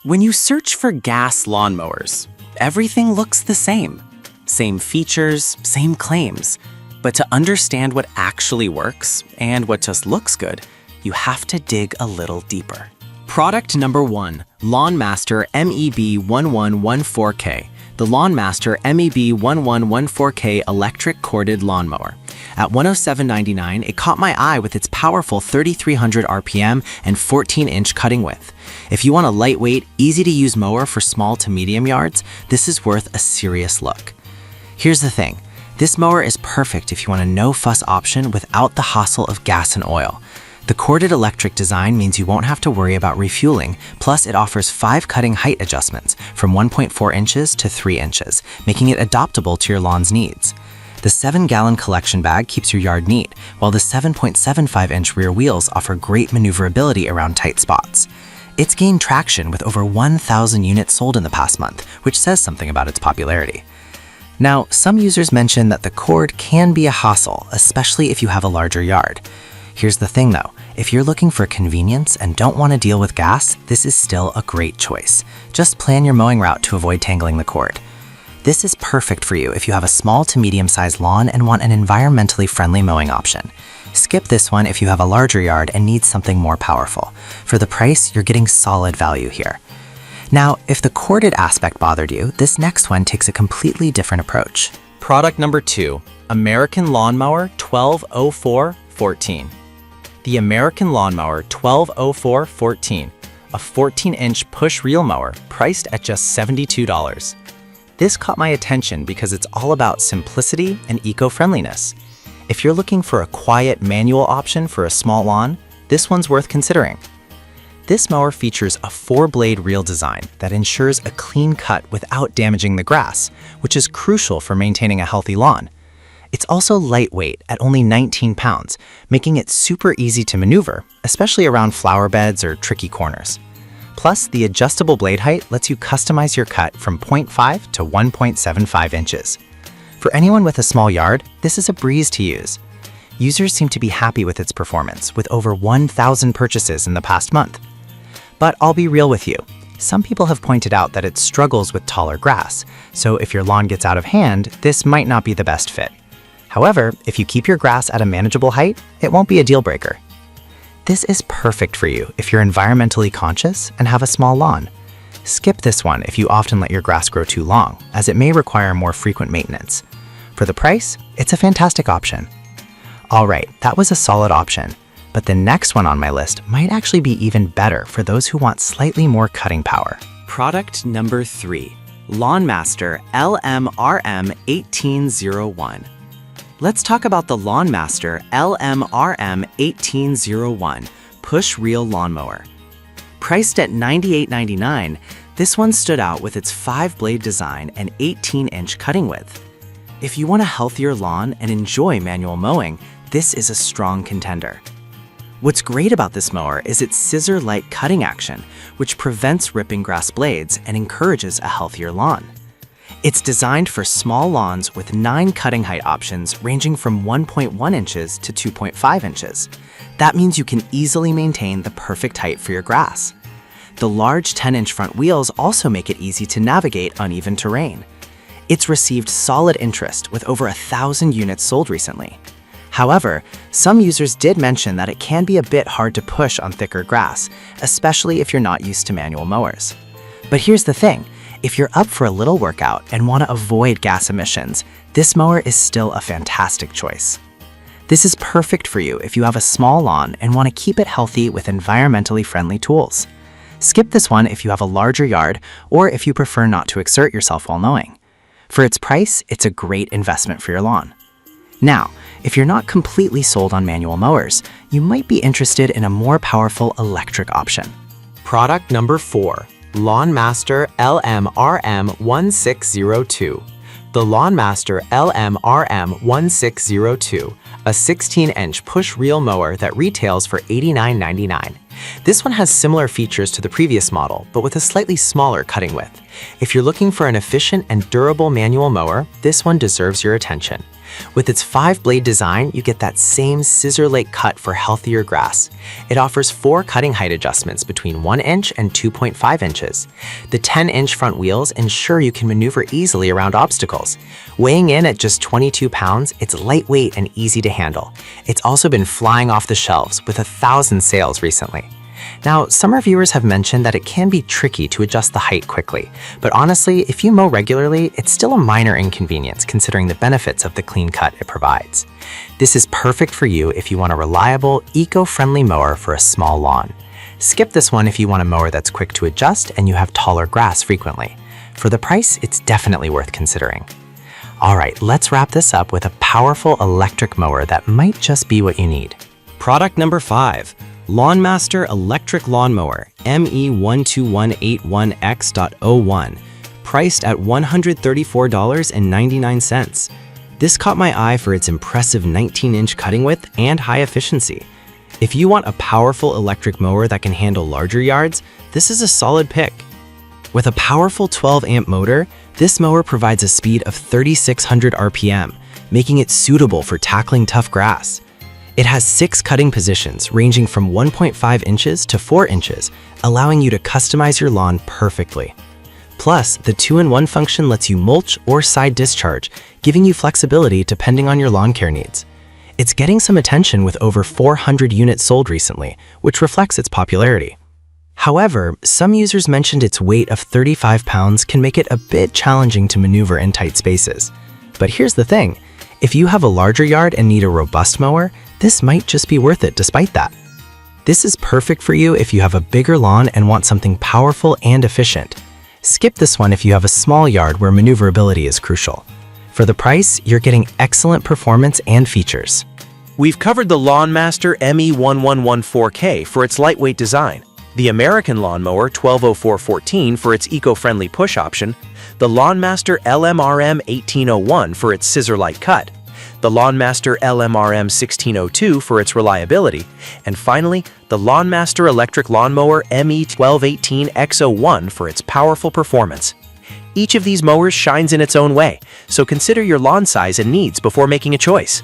When you search for gas lawnmowers, everything looks the same. Same features, same claims. But to understand what actually works and what just looks good, you have to dig a little deeper. Product number 1, LawnMaster MEB1114K. The LawnMaster MEB1114K electric corded lawnmower. At $107.99, it caught my eye with its powerful 3,300 RPM and 14-inch cutting width. If you want a lightweight, easy-to-use mower for small to medium yards, this is worth a serious look. Here's the thing. This mower is perfect if you want a no-fuss option without the hassle of gas and oil. The corded electric design means you won't have to worry about refueling, plus it offers 5 cutting height adjustments from 1.4 inches to 3 inches, making it adaptable to your lawn's needs. The 7-gallon collection bag keeps your yard neat, while the 7.75-inch rear wheels offer great maneuverability around tight spots. It's gained traction with over 1,000 units sold in the past month, which says something about its popularity. Now, some users mention that the cord can be a hassle, especially if you have a larger yard. Here's the thing though, if you're looking for convenience and don't want to deal with gas, this is still a great choice. Just plan your mowing route to avoid tangling the cord. This is perfect for you if you have a small to medium-sized lawn and want an environmentally friendly mowing option. Skip this one if you have a larger yard and need something more powerful. For the price, you're getting solid value here. Now, if the corded aspect bothered you, this next one takes a completely different approach. Product number 2, American Lawnmower 1204-14. The American Lawnmower 1204-14, a 14-inch push reel mower priced at just $72. This caught my attention because it's all about simplicity and eco-friendliness. If you're looking for a quiet manual option for a small lawn, this one's worth considering. This mower features a 4-blade reel design that ensures a clean cut without damaging the grass, which is crucial for maintaining a healthy lawn. It's also lightweight at only 19 pounds, making it super easy to maneuver, especially around flower beds or tricky corners. Plus, the adjustable blade height lets you customize your cut from 0.5 to 1.75 inches. For anyone with a small yard, this is a breeze to use. Users seem to be happy with its performance, with over 1,000 purchases in the past month. But I'll be real with you. Some people have pointed out that it struggles with taller grass, so if your lawn gets out of hand, this might not be the best fit. However, if you keep your grass at a manageable height, it won't be a deal breaker. This is perfect for you if you're environmentally conscious and have a small lawn. Skip this one if you often let your grass grow too long, as it may require more frequent maintenance. For the price, it's a fantastic option. Alright, that was a solid option, but the next one on my list might actually be even better for those who want slightly more cutting power. Product number 3, LawnMaster LMRM1801. Let's talk about the LawnMaster LMRM1801 push reel lawnmower. Priced at $98.99, this one stood out with its 5-blade design and 18-inch cutting width. If you want a healthier lawn and enjoy manual mowing, this is a strong contender. What's great about this mower is its scissor-like cutting action, which prevents ripping grass blades and encourages a healthier lawn. It's designed for small lawns with 9 cutting height options ranging from 1.1 inches to 2.5 inches. That means you can easily maintain the perfect height for your grass. The large 10-inch front wheels also make it easy to navigate uneven terrain. It's received solid interest with over 1,000 units sold recently. However, some users did mention that it can be a bit hard to push on thicker grass, especially if you're not used to manual mowers. But here's the thing. If you're up for a little workout and want to avoid gas emissions, this mower is still a fantastic choice. This is perfect for you if you have a small lawn and want to keep it healthy with environmentally friendly tools. Skip this one if you have a larger yard or if you prefer not to exert yourself while mowing. For its price, it's a great investment for your lawn. Now, if you're not completely sold on manual mowers, you might be interested in a more powerful electric option. Product number 4. LawnMaster LMRM1602. The LawnMaster LMRM1602, a 16-inch push reel mower that retails for $89.99. This one has similar features to the previous model, but with a slightly smaller cutting width. If you're looking for an efficient and durable manual mower, this one deserves your attention. With its 5-blade design, you get that same scissor-like cut for healthier grass. It offers 4 cutting height adjustments between 1 inch and 2.5 inches. The 10-inch front wheels ensure you can maneuver easily around obstacles. Weighing in at just 22 pounds, it's lightweight and easy to handle. It's also been flying off the shelves with 1,000 sales recently. Now, some reviewers have mentioned that it can be tricky to adjust the height quickly, but honestly, if you mow regularly, it's still a minor inconvenience considering the benefits of the clean cut it provides. This is perfect for you if you want a reliable, eco-friendly mower for a small lawn. Skip this one if you want a mower that's quick to adjust and you have taller grass frequently. For the price, it's definitely worth considering. All right, let's wrap this up with a powerful electric mower that might just be what you need. Product number 5. LawnMaster Electric Lawnmower ME12181X.01, priced at $134.99. This caught my eye for its impressive 19-inch cutting width and high efficiency. If you want a powerful electric mower that can handle larger yards, this is a solid pick. With a powerful 12-amp motor, this mower provides a speed of 3,600 RPM, making it suitable for tackling tough grass. It has 6 cutting positions ranging from 1.5 inches to 4 inches, allowing you to customize your lawn perfectly. Plus, the 2-in-1 function lets you mulch or side discharge, giving you flexibility depending on your lawn care needs. It's getting some attention with over 400 units sold recently, which reflects its popularity. However, some users mentioned its weight of 35 pounds can make it a bit challenging to maneuver in tight spaces. But here's the thing, if you have a larger yard and need a robust mower, this might just be worth it despite that. This is perfect for you if you have a bigger lawn and want something powerful and efficient. Skip this one if you have a small yard where maneuverability is crucial. For the price, you're getting excellent performance and features. We've covered the LawnMaster ME1114K for its lightweight design, the American Lawnmower 120414 for its eco-friendly push option, the LawnMaster LMRM 1801 for its scissor-like cut, the LawnMaster LMRM 1602 for its reliability, and finally, the LawnMaster Electric Lawnmower ME1218X01 for its powerful performance. Each of these mowers shines in its own way, so consider your lawn size and needs before making a choice.